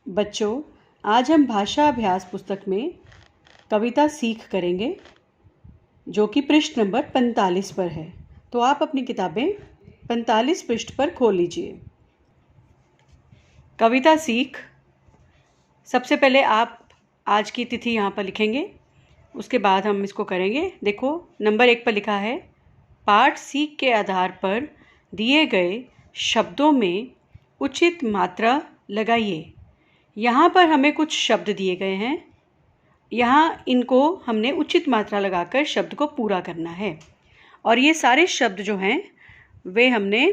बच्चों, आज हम भाषा अभ्यास पुस्तक में कविता सीख करेंगे जो कि पृष्ठ नंबर 45 पर है। तो आप अपनी किताबें 45 पृष्ठ पर खोल लीजिए। कविता सीख, सबसे पहले आप आज की तिथि यहाँ पर लिखेंगे, उसके बाद हम इसको करेंगे। देखो, नंबर 1 पर लिखा है, पाठ सीख के आधार पर दिए गए शब्दों में उचित मात्रा लगाइए। यहाँ पर हमें कुछ शब्द दिए गए हैं, यहाँ इनको हमने उचित मात्रा लगाकर शब्द को पूरा करना है। और ये सारे शब्द जो हैं वे हमने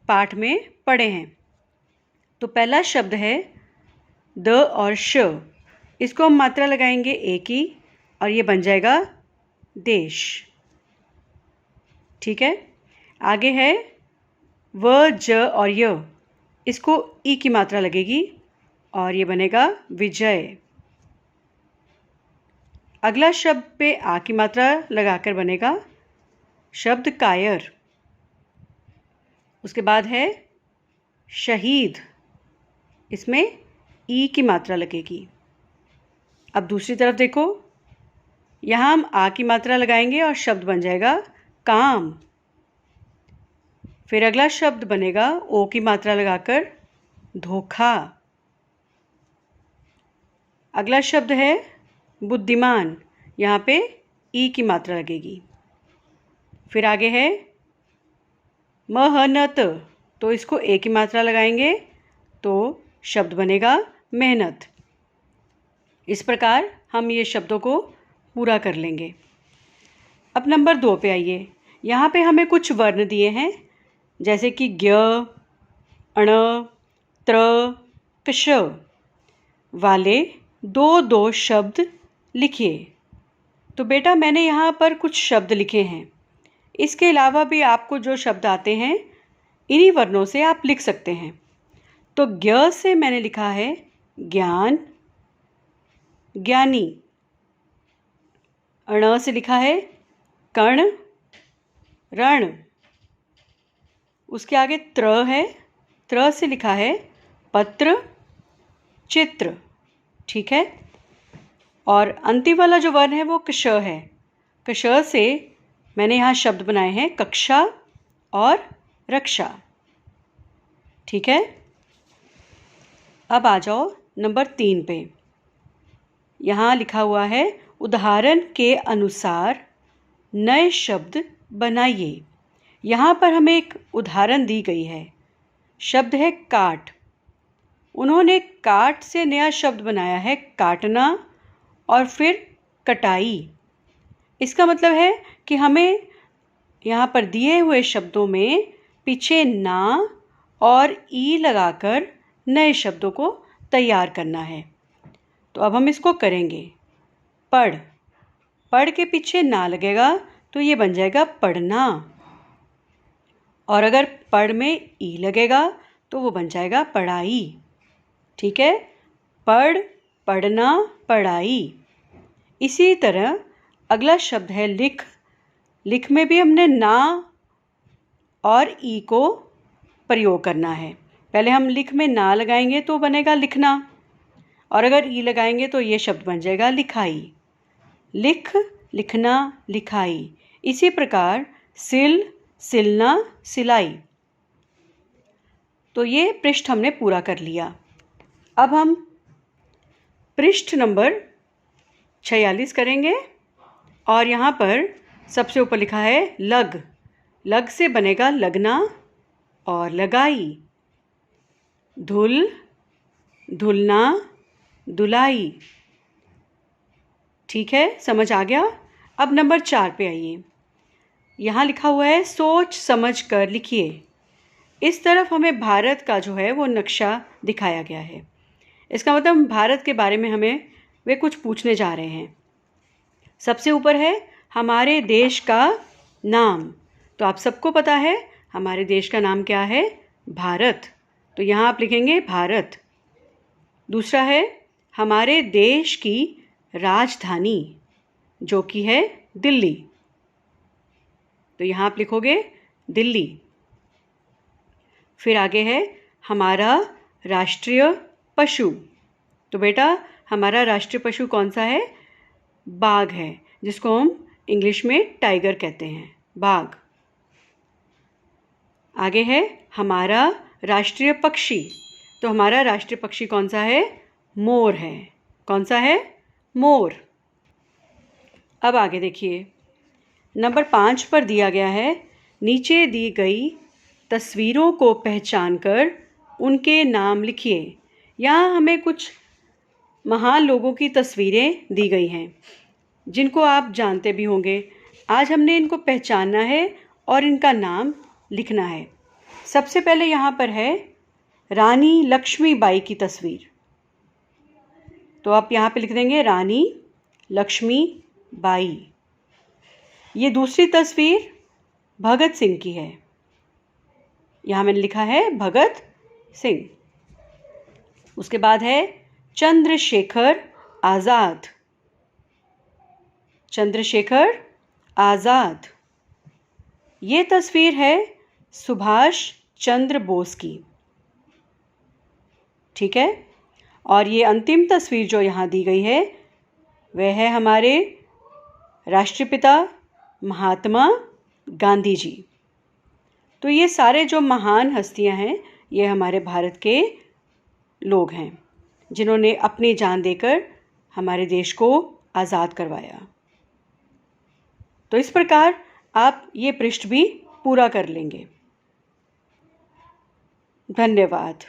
पाठ में पढ़े हैं। तो पहला शब्द है द और श, इसको हम मात्रा लगाएंगे ए की और ये बन जाएगा देश। ठीक है। आगे है व ज और य, इसको ई की मात्रा लगेगी और ये बनेगा विजय। अगला शब्द पे आ की मात्रा लगाकर बनेगा शब्द कायर। उसके बाद है शहीद, इसमें ई की मात्रा लगेगी। अब दूसरी तरफ देखो, यहाँ हम आ की मात्रा लगाएंगे और शब्द बन जाएगा काम। फिर अगला शब्द बनेगा ओ की मात्रा लगाकर धोखा। अगला शब्द है बुद्धिमान, यहाँ पे ई की मात्रा लगेगी। फिर आगे है मेहनत, तो इसको ए की मात्रा लगाएंगे तो शब्द बनेगा मेहनत। इस प्रकार हम ये शब्दों को पूरा कर लेंगे। अब नंबर 2 पे आइए। यहाँ पे हमें कुछ वर्ण दिए हैं, जैसे कि ज्ञ, अण, त्र, कश वाले दो शब्द लिखिए। तो बेटा, मैंने यहाँ पर कुछ शब्द लिखे हैं। इसके अलावा भी आपको जो शब्द आते हैं इन्हीं वर्णों से आप लिख सकते हैं। तो ज्ञ से मैंने लिखा है ज्ञान, ज्ञानी। अण से लिखा है कण, रण। उसके आगे त्र है, त्र से लिखा है पत्र, चित्र। ठीक है। और अंतिम वाला जो वर्ण है वो कश है। कश से मैंने यहाँ शब्द बनाए हैं कक्षा और रक्षा। ठीक है। अब आ जाओ नंबर 3 पे। यहाँ लिखा हुआ है उदाहरण के अनुसार नए शब्द बनाइए। यहाँ पर हमें एक उदाहरण दी गई है, शब्द है काट। उन्होंने काट से नया शब्द बनाया है काटना और फिर कटाई। इसका मतलब है कि हमें यहाँ पर दिए हुए शब्दों में पीछे ना और ई लगाकर नए शब्दों को तैयार करना है। तो अब हम इसको करेंगे। पढ़, पढ़ के पीछे ना लगेगा तो ये बन जाएगा पढ़ना। और अगर पढ़ में ई लगेगा तो वो बन जाएगा पढ़ाई। ठीक है। पढ़, पढ़ना, पढ़ाई। इसी तरह अगला शब्द है लिख। लिख में भी हमने ना और ई को प्रयोग करना है। पहले हम लिख में ना लगाएंगे तो बनेगा लिखना, और अगर ई लगाएंगे तो ये शब्द बन जाएगा लिखाई। लिख, लिखना, लिखाई। इसी प्रकार सिल, सिलना, सिलाई। तो ये पृष्ठ हमने पूरा कर लिया। अब हम पृष्ठ नंबर 46 करेंगे और यहाँ पर सबसे ऊपर लिखा है लग। लग से बनेगा लगना और लगाई। धुल, धुलना, धुलाई। ठीक है, समझ आ गया। अब नंबर 4 पे आइए। यहाँ लिखा हुआ है सोच समझ कर लिखिए। इस तरफ हमें भारत का जो है वो नक्शा दिखाया गया है। इसका मतलब भारत के बारे में हमें वे कुछ पूछने जा रहे हैं। सबसे ऊपर है हमारे देश का नाम। तो आप सबको पता है हमारे देश का नाम क्या है, भारत। तो यहाँ आप लिखेंगे भारत। दूसरा है हमारे देश की राजधानी, जो कि है दिल्ली। तो यहाँ आप लिखोगे दिल्ली। फिर आगे है हमारा राष्ट्रीय पशु। तो बेटा हमारा राष्ट्रीय पशु कौन सा है? बाघ है, जिसको हम इंग्लिश में टाइगर कहते हैं, बाघ। आगे है हमारा राष्ट्रीय पक्षी। तो हमारा राष्ट्रीय पक्षी कौन सा है? मोर है। कौन सा है? मोर। अब आगे देखिए, नंबर 5 पर दिया गया है, नीचे दी गई तस्वीरों को पहचानकर उनके नाम लिखिए। यहाँ हमें कुछ महान लोगों की तस्वीरें दी गई हैं, जिनको आप जानते भी होंगे। आज हमने इनको पहचानना है और इनका नाम लिखना है। सबसे पहले यहाँ पर है रानी लक्ष्मीबाई की तस्वीर। तो आप यहाँ पे लिख देंगे रानी लक्ष्मीबाई। ये दूसरी तस्वीर भगत सिंह की है। यहाँ मैंने लिखा है भगत सिंह। उसके बाद है चंद्रशेखर आज़ाद। चंद्रशेखर आज़ाद। ये तस्वीर है सुभाष चंद्र बोस की। ठीक है। और ये अंतिम तस्वीर जो यहाँ दी गई है वह है हमारे राष्ट्रपिता महात्मा गांधी जी। तो ये सारे जो महान हस्तियाँ हैं ये हमारे भारत के लोग हैं, जिन्होंने अपनी जान देकर हमारे देश को आज़ाद करवाया। तो इस प्रकार आप ये पृष्ठ भी पूरा कर लेंगे। धन्यवाद।